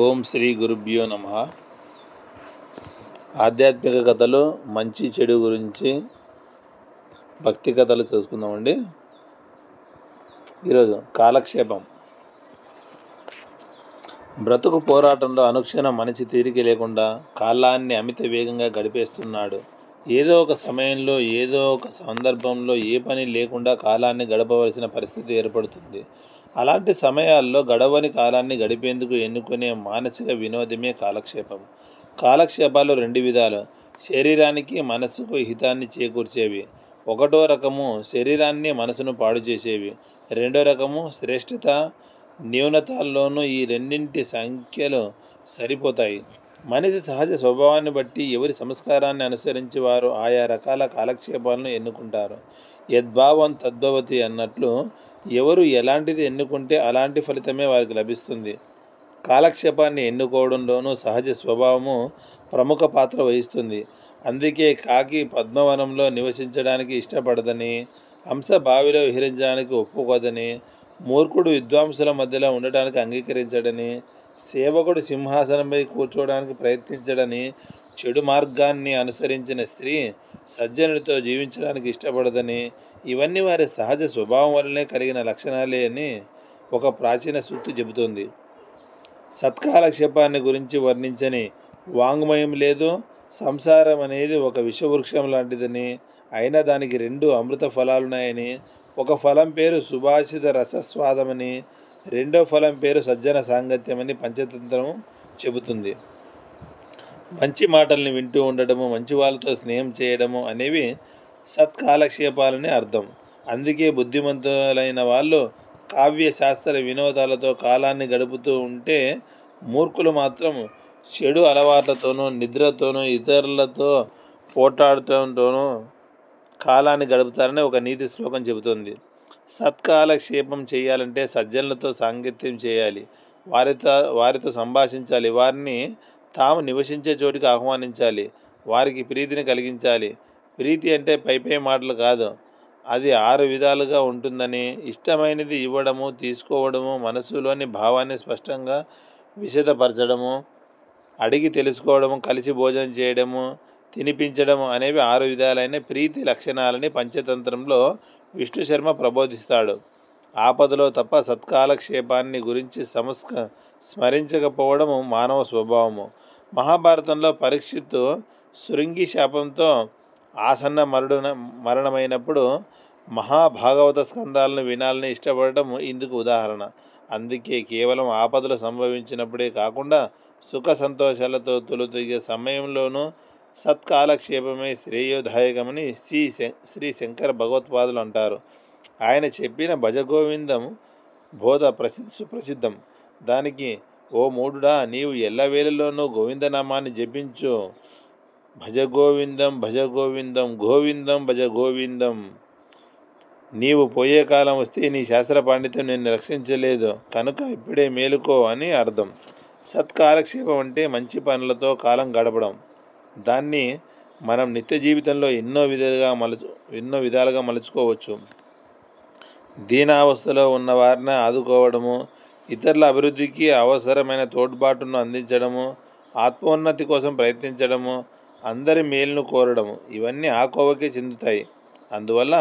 ఓం శ్రీ గురుభ్యో నమః. ఆధ్యాత్మిక కథలు, మంచి చెడు గురించి భక్తి కథలు తెలుసుకుందామండి. ఈరోజు కాలక్షేపం. బ్రతుకు పోరాటంలో అనుక్షణం మనిషి తీరిక లేకుండా కాలాన్ని అమిత వేగంగా గడిపేస్తున్నాడు. ఏదో ఒక సమయంలో, ఏదో ఒక సందర్భంలో ఏ పని లేకుండా కాలాన్ని గడపవలసిన పరిస్థితి ఏర్పడుతుంది. అలాంటి సమయాల్లో గడవని కాలాన్ని గడిపేందుకు ఎన్నుకునే మానసిక వినోదమే కాలక్షేపం. కాలక్షేపాలు రెండు విధాలు: శరీరానికి మనసుకు హితాన్ని చేకూర్చేవి. ఒకటో రకము శరీరాన్ని మనసును పాడు చేసేవి. రెండో రకము శ్రేష్ఠత న్యూనతల్లోనూ ఈ రెండింటి సంఖ్యలు సరిపోతాయి. మనిషి సహజ స్వభావాన్ని బట్టి ఎవరి సంస్కారాన్ని అనుసరించి వారు ఆయా రకాల కాలక్షేపాలను ఎన్నుకుంటారు. యద్భావం తద్భవతి అన్నట్లు ఎవరు ఎలాంటిది ఎన్నుకుంటే అలాంటి ఫలితమే వారికి లభిస్తుంది. కాలక్షేపాన్ని ఎన్నుకోవడంలోనూ సహజ స్వభావము ప్రముఖ పాత్ర వహిస్తుంది. అందుకే కాకి పద్మవనంలో నివసించడానికి ఇష్టపడదని, హంస బావిలో విహరించడానికి ఒప్పుకోదని, మూర్ఖుడు విద్వాంసుల మధ్యలో ఉండటానికి అంగీకరించడని, సేవకుడు సింహాసనంపై కూర్చోవడానికి ప్రయత్నించడని, చెడు మార్గాన్ని అనుసరించిన స్త్రీ సజ్జనుడితో జీవించడానికి ఇష్టపడదని, ఇవన్నీ వారి సహజ స్వభావం వల్లనే కలిగిన లక్షణాలే అని ఒక ప్రాచీన సూక్తి చెబుతుంది. సత్కాలక్షేపాన్ని గురించి వర్ణించని వాంగ్మయం లేదు. సంసారం అనేది ఒక విషవృక్షం లాంటిదని, అయినా దానికి రెండు అమృత ఫలాలున్నాయని, ఒక ఫలం పేరు సుభాషిత రసస్వాదమని, రెండో ఫలం పేరు సజ్జన సాంగత్యమని పంచతంత్రం చెబుతుంది. మంచి మాటల్ని వింటూ ఉండడము, మంచి వాళ్ళతో స్నేహం చేయడము అనేవి సత్కాలక్షేపాలని అర్థం. అందుకే బుద్ధిమంతులైన వాళ్ళు కావ్య శాస్త్ర వినోదాలతో కాలాన్ని గడుపుతూ ఉంటే, మూర్ఖులు మాత్రం చెడు అలవాట్లతోనూ, నిద్రతోనూ, ఇతరులతో పోటాడటంతోనూ కాలాన్ని గడుపుతారని ఒక నీతి శ్లోకం చెబుతుంది. సత్కాలక్షేపం చేయాలంటే సజ్జనులతో సాంగత్యం చేయాలి, వారితో సంభాషించాలి, వారిని తాము నివసించే చోటికి ఆహ్వానించాలి, వారికి ప్రీతిని కలిగించాలి. ప్రీతి అంటే పై మాటలు కాదు, అది 6 విధాలుగా ఉంటుందని, ఇష్టమైనది ఇవ్వడము, తీసుకోవడము, మనసులోని భావాన్ని స్పష్టంగా విశదపరచడము, అడిగి తెలుసుకోవడము, కలిసి భోజనం చేయడము, తినిపించడము అనేవి 6 విధాలైన ప్రీతి లక్షణాలని పంచతంత్రంలో విష్ణు శర్మ ప్రబోధిస్తాడు. ఆపదలో తప్ప సత్కాలక్షేపాన్ని గురించి స్మరించకపోవడము మానవ స్వభావము. మహాభారతంలో పరీక్షిత్తు శృంగి శాపంతో ఆసన్న మరణమైనప్పుడు మహాభాగవత స్కందాలను వినాలని ఇష్టపడటం ఇందుకు ఉదాహరణ. అందుకే కేవలం ఆపదలు సంభవించినప్పుడే కాకుండా సుఖ సంతోషాలతో తొలుతొగే సమయంలోనూ సత్కాలక్షేపమే శ్రేయోదాయకమని శ్రీ శంకర భగవత్పాదులు అంటారు. ఆయన చెప్పిన భజగోవిందం బోధ సుప్రసిద్ధం. దానికి, ఓ మూఢుడా, నీవు ఎల్లవేళలోనూ గోవిందనామాన్ని జపించు. భజగోవిందం భజగోవిందం గోవిందం భజ గోవిందం. నీవు పోయే కాలం వస్తే నీ శాస్త్ర పాండిత్యం నిన్ను రక్షించలేదు కనుక ఇప్పుడే మేలుకో అని అర్థం. సత్కాలక్షేపం అంటే మంచి పనులతో కాలం గడపడం. దాన్ని మనం నిత్య జీవితంలో ఎన్నో విధాలుగా మలుచుకోవచ్చు. దీనావస్థలో ఉన్న వారిని ఆదుకోవడము, ఇతరుల అభివృద్ధికి అవసరమైన తోడ్పాటును అందించడము, ఆత్మోన్నతి కోసం ప్రయత్నించడము, అందరి మేలును కోరడము, ఇవన్నీ ఆ కోవకే చెందుతాయి. అందువల్ల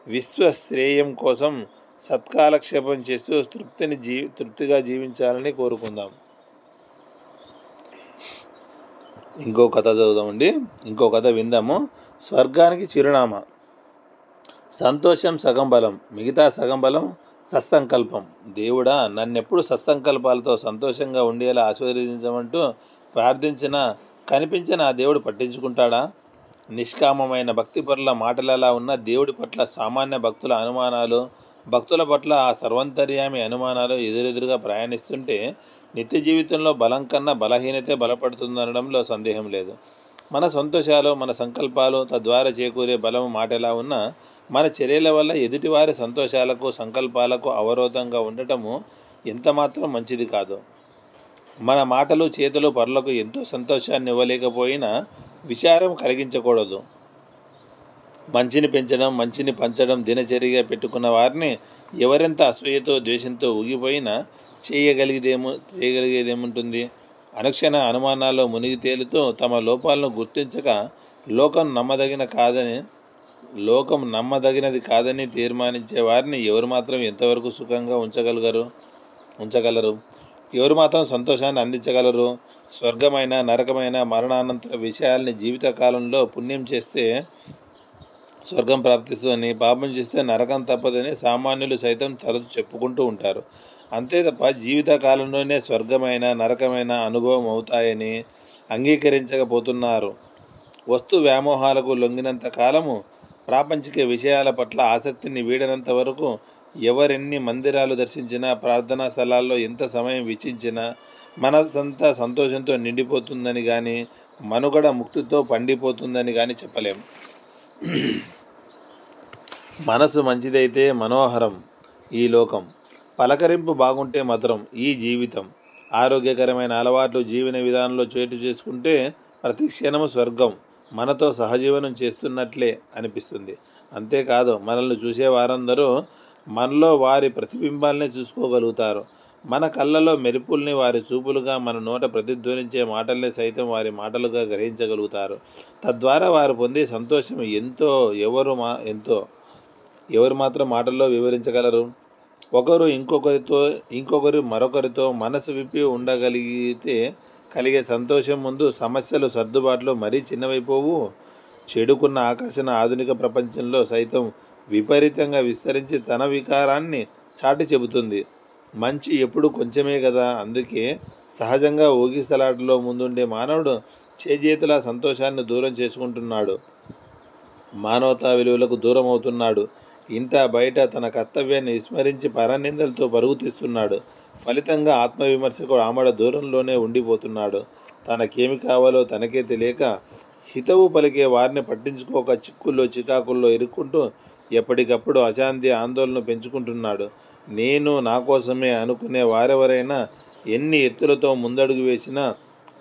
విశ్వశ్రేయం కోసం సత్కాలక్షేపం చేస్తూ తృప్తిగా జీవించాలని కోరుకుందాం. ఇంకో కథ చదువుదామండి. ఇంకో కథ విందాము. స్వర్గానికి చిరునామా. సంతోషం సగం బలం, మిగతా సగం బలం సత్సంకల్పం. దేవుడా, నన్నెప్పుడు సత్సంకల్పాలతో సంతోషంగా ఉండేలా ఆశీర్వదించమంటూ ప్రార్థించిన కనిపించిన ఆ దేవుడు పట్టించుకుంటాడా? నిష్కామమైన భక్తి పట్ల మాటలలా ఉన్న దేవుడి పట్ల సామాన్య భక్తుల అనుమానాలు, భక్తుల పట్ల ఆ సర్వంతర్యామి అనుమానాలు ఎదురెదురుగా ప్రయాణిస్తుంటే నిత్య జీవితంలో బలం కన్నా బలహీనతే బలపడుతుందనడంలో సందేహం లేదు. మన సంతోషాలు, మన సంకల్పాలు, తద్వారా చేకూరే బలము మాటలా ఉన్నా మన చర్యల వల్ల ఎదుటివారి సంతోషాలకు, సంకల్పాలకు అవరోధంగా ఉండటము ఎంతమాత్రం మంచిది కాదు. మన మాటలు, చేతులు పరులకు ఎంతో సంతోషాన్ని ఇవ్వలేకపోయినా విచారం కలిగించకూడదు. మంచిని పెంచడం, మంచిని పంచడం దినచర్యగా పెట్టుకున్న వారిని ఎవరెంత అసూయతో, ద్వేషంతో ఊగిపోయినా చేయగలిగేదేముంటుంది? అనుక్షణ అనుమానాల్లో మునిగి తేలుతూ తమ లోపాలను గుర్తించక లోకం నమ్మదగిన కాదని నమ్మదగినది కాదని తీర్మానించే వారిని ఎవరు మాత్రం ఎంతవరకు సుఖంగా ఉంచగలరు? ఎవరు మాత్రం సంతోషాన్ని అందించగలరు? స్వర్గమైన, నరకమైన, మరణానంతర విషయాల్ని జీవితకాలంలో పుణ్యం చేస్తే స్వర్గం ప్రాప్తిస్తుందని, పాపం చేస్తే నరకం తప్పదని సామాన్యులు సైతం తరచు చెప్పుకుంటూ ఉంటారు. అంతే తప్ప జీవితకాలంలోనే స్వర్గమైన, నరకమైన అనుభవం అవుతాయని అంగీకరించకపోతున్నారు. వస్తు వ్యామోహాలకు లొంగినంత కాలము, ప్రాపంచిక విషయాల పట్ల ఆసక్తిని వీడనంత వరకు ఎవరెన్ని మందిరాలు దర్శించినా, ప్రార్థనా స్థలాల్లో ఎంత సమయం వెచ్చించినా మనసంతా సంతోషంతో నిండిపోతుందని కానీ, మనుగడ ముక్తితో పండిపోతుందని కానీ చెప్పలేం. మనసు మంచిదైతే మనోహరం ఈ లోకం, పలకరింపు బాగుంటే మధురం ఈ జీవితం. ఆరోగ్యకరమైన అలవాట్లు జీవన విధానంలో చోటు చేసుకుంటే ప్రతి క్షణము స్వర్గం మనతో సహజీవనం చేస్తున్నట్లే అనిపిస్తుంది. అంతేకాదు, మనల్ని చూసే వారందరూ మనలో వారి ప్రతిబింబాలనే చూసుకోగలుగుతారు. మన కళ్ళలో మెరుపుల్ని వారి చూపులుగా, మన నోట ప్రతిధ్వనించే మాటల్ని సైతం వారి మాటలుగా గ్రహించగలుగుతారు. తద్వారా వారు పొందే సంతోషం ఎవరు మాత్రం మాటల్లో వివరించగలరు? ఒకరు ఇంకొకరు మరొకరితో మనసు విప్పి ఉండగలిగితే కలిగే సంతోషం ముందు సమస్యలు, సర్దుబాట్లు మరీ చిన్నవైపోవు. చెడుకున్న ఆకర్షణ ఆధునిక ప్రపంచంలో సైతం విపరీతంగా విస్తరించి తన వికారాన్ని చాటి చెబుతుంది. మంచి ఎప్పుడు కొంచెమే కదా. అందుకే సహజంగా ఊగిసలాటలో ముందుండే మానవుడు చేజేతులా సంతోషాన్ని దూరం చేసుకుంటున్నాడు, మానవతా విలువలకు దూరం అవుతున్నాడు. ఇంట బయట తన కర్తవ్యాన్ని విస్మరించి పరనిందలతో పరుగు తీస్తున్నాడు. ఫలితంగా ఆత్మవిమర్శకు ఆమడ దూరంలోనే ఉండిపోతున్నాడు. తనకేమి కావాలో తనకే తెలియక హితవు పలికే వారిని పట్టించుకోక చిక్కుల్లో చికాకుల్లో ఇరుక్కుంటూ ఎప్పటికప్పుడు అశాంతి, ఆందోళన పెంచుకుంటున్నాడు. నేను, నా కోసమే అనుకునే వారెవరైనా ఎన్ని ఎత్తులతో ముందడుగు వేసినా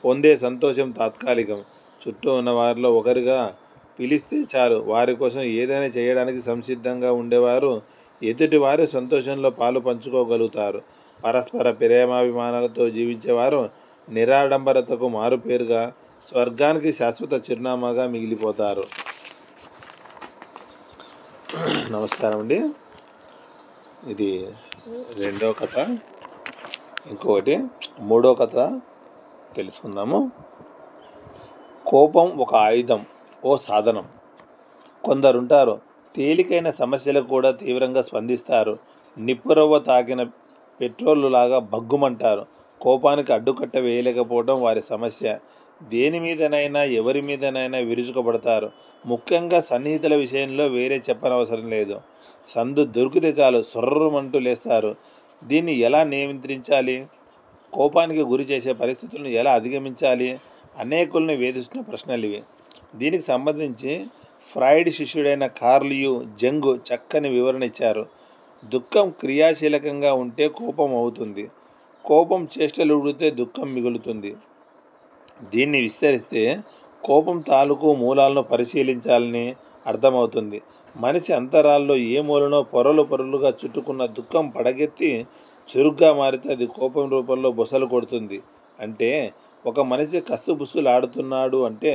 పొందే సంతోషం తాత్కాలికం. చుట్టూ ఉన్న వారిలో ఒకరిగా పిలిస్తే చాలు, వారి కోసం ఏదైనా చేయడానికి సంసిద్ధంగా ఉండేవారు ఎదుటి వారి సంతోషంలో పాలు పంచుకోగలుగుతారు. పరస్పర ప్రేమాభిమానాలతో జీవించేవారు నిరాడంబరతకు మారుపేరుగా, స్వర్గానికి శాశ్వత చిరునామాగా మిగిలిపోతారు. నమస్కారం అండి. ఇది రెండో కథ. ఇంకొకటి మూడో కథ తెలుసుకుందాము. కోపం ఒక ఆయుధం, ఓ సాధనం. కొందరుంటారు, తేలికైన సమస్యలకు కూడా తీవ్రంగా స్పందిస్తారు. నిప్పురవ్వ తాకిన పెట్రోలు లాగా భగ్గుమంటారు. కోపానికి అడ్డుకట్ట వేయలేకపోవడం వారి సమస్య. దేని మీదనైనా ఎవరి మీదనైనా విరుచుకుపడతారు. ముఖ్యంగా సన్నిహితుల విషయంలో వేరే చెప్పనవసరం లేదు. సందు దొరికితే చాలు సొర్రమంటూ లేస్తారు. దీన్ని ఎలా నియంత్రించాలి? కోపానికి గురి చేసే పరిస్థితులను ఎలా అధిగమించాలి? అనేకుల్ని వేధిస్తున్న ప్రశ్నలు ఇవి. దీనికి సంబంధించి ఫ్రాయిడ్ శిష్యుడైన కార్ల్ జంగ్ చక్కని వివరణ ఇచ్చారు. దుఃఖం క్రియాశీలకంగా ఉంటే కోపం అవుతుంది, కోపం చేష్టలు ఉడితే దుఃఖం మిగులుతుంది. దీన్ని విస్తరిస్తే కోపం తాలూకు మూలాలను పరిశీలించాలని అర్థమవుతుంది. మనిషి అంతరాల్లో ఏ మూలనో పొరలుగా చుట్టుకున్న దుఃఖం పడగెత్తి చురుగ్గా మారితే అది కోపం రూపంలో బొసలు కొడుతుంది. అంటే ఒక మనిషి కస్సుబుస్సులాడుతున్నాడు అంటే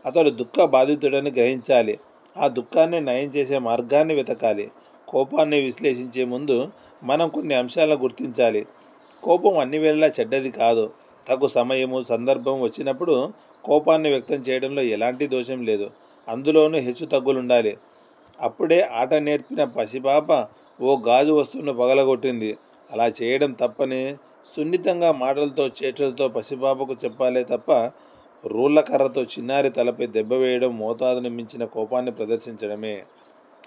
అతడు దుఃఖ బాధితుడని గ్రహించాలి. ఆ దుఃఖాన్ని నయం చేసే మార్గాన్ని వెతకాలి. కోపాన్ని విశ్లేషించే ముందు మనం కొన్ని అంశాలను గుర్తించాలి. కోపం అన్ని వేళలా చెడ్డది కాదు. తగు సమయము, సందర్భం వచ్చినప్పుడు కోపాన్ని వ్యక్తం చేయడంలో ఎలాంటి దోషం లేదు. అందులోనూ హెచ్చు తగ్గులుండాలి. అప్పుడే ఆట నేర్పిన పసిపాప ఓ గాజు వస్తువును పగలగొట్టింది. అలా చేయడం తప్పని సున్నితంగా మాటలతో, చేతులతో పసిపాపకు చెప్పాలే తప్ప రూళ్ళ కర్రతో చిన్నారి తలపై దెబ్బ వేయడం మోతాదును మించిన కోపాన్ని ప్రదర్శించడమే.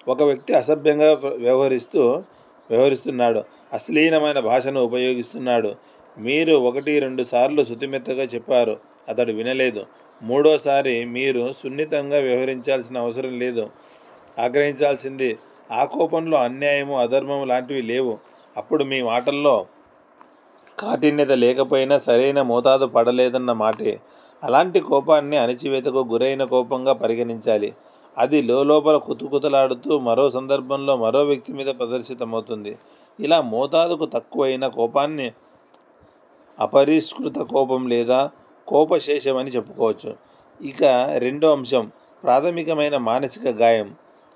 ఒక వ్యక్తి అసభ్యంగా వ్యవహరిస్తున్నాడు, అశ్లీలమైన భాషను ఉపయోగిస్తున్నాడు. మీరు 1-2 సార్లు శుతిమెత్తగా చెప్పారు, అతడు వినలేదు. మూడోసారి మీరు సున్నితంగా వ్యవహరించాల్సిన అవసరం లేదు. ఆగ్రహించాల్సింది. ఆ కోపంలో అన్యాయము, అధర్మము లాంటివి లేవు. అప్పుడు మీ మాటల్లో కాఠిన్యత లేకపోయినా సరైన మోతాదు పడలేదన్న మాటే. అలాంటి కోపాన్ని అణచివేతకు గురైన కోపంగా పరిగణించాలి. అది లోపల కుతూకుతలాడుతూ మరో సందర్భంలో మరో వ్యక్తి మీద ప్రదర్శితమవుతుంది. ఇలా మోతాదుకు తక్కువైన కోపాన్ని అపరిష్కృత కోపం లేదా కోపశేషం అని చెప్పుకోవచ్చు. ఇక రెండో అంశం ప్రాథమికమైన మానసిక గాయం.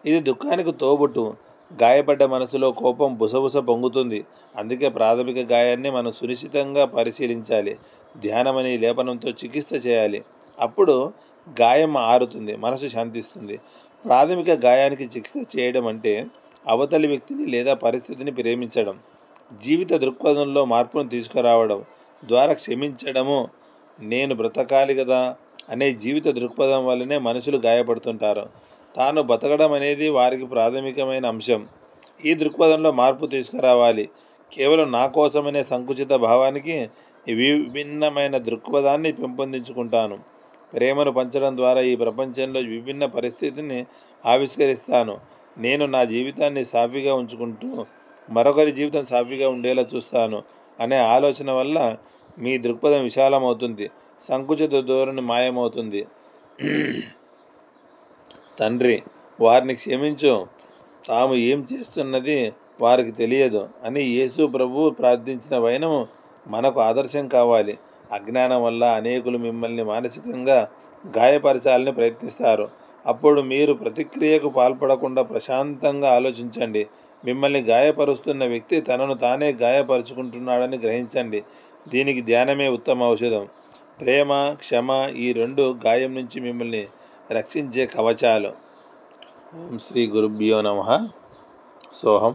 ఇది దుఃఖానికి తోబుట్టు. గాయపడ్డ మనసులో కోపం బుసబుస పొంగుతుంది. అందుకే ప్రాథమిక గాయాన్ని మనం సునిశ్చితంగా పరిశీలించాలి. ధ్యానమని లేపనంతో చికిత్స చేయాలి. అప్పుడు గాయం ఆరుతుంది, మనసు శాంతిస్తుంది. ప్రాథమిక గాయానికి చికిత్స చేయడం అంటే అవతలి వ్యక్తిని లేదా పరిస్థితిని ప్రేమించడం, జీవిత దృక్పథంలో మార్పును తీసుకురావడం ద్వారా క్షమించడము. నేను బ్రతకాలి కదా అనే జీవిత దృక్పథం వల్లనే మనుషులు గాయపడుతుంటారు. తాను బతకడం అనేది వారికి ప్రాథమికమైన అంశం. ఈ దృక్పథంలో మార్పు తీసుకురావాలి. కేవలం నా కోసమనే సంకుచిత భావానికి విభిన్నమైన దృక్పథాన్ని పెంపొందించుకుంటాను. ప్రేమను పంచడం ద్వారా ఈ ప్రపంచంలో విభిన్న పరిస్థితిని ఆవిష్కరిస్తాను. నేను నా జీవితాన్ని సాఫీగా ఉంచుకుంటూ మరొకరి జీవితం సాఫీగా ఉండేలా చూస్తాను అనే ఆలోచన వల్ల మీ దృక్పథం విశాలమవుతుంది, సంకుచిత ధోరణి మాయమవుతుంది. తండ్రి, వారిని క్షమించు, తాము ఏం చేస్తున్నది వారికి తెలియదు అని యేసు ప్రభువు ప్రార్థించిన వైనము మనకు ఆదర్శం కావాలి. అజ్ఞానం వల్ల అనేకులు మిమ్మల్ని మానసికంగా గాయపరచాలని ప్రయత్నిస్తారు. అప్పుడు మీరు ప్రతిక్రియకు పాల్పడకుండా ప్రశాంతంగా ఆలోచించండి. మిమ్మల్ని గాయపరుస్తున్న వ్యక్తి తనను తానే గాయపరుచుకుంటున్నాడని గ్రహించండి. దీనికి ధ్యానమే ఉత్తమ ఔషధం. ప్రేమ, క్షమ ఈ రెండు గాయం నుంచి మిమ్మల్ని రక్షించే కవచాలు. ఓం శ్రీ గురుభ్యో నమః. సోహం.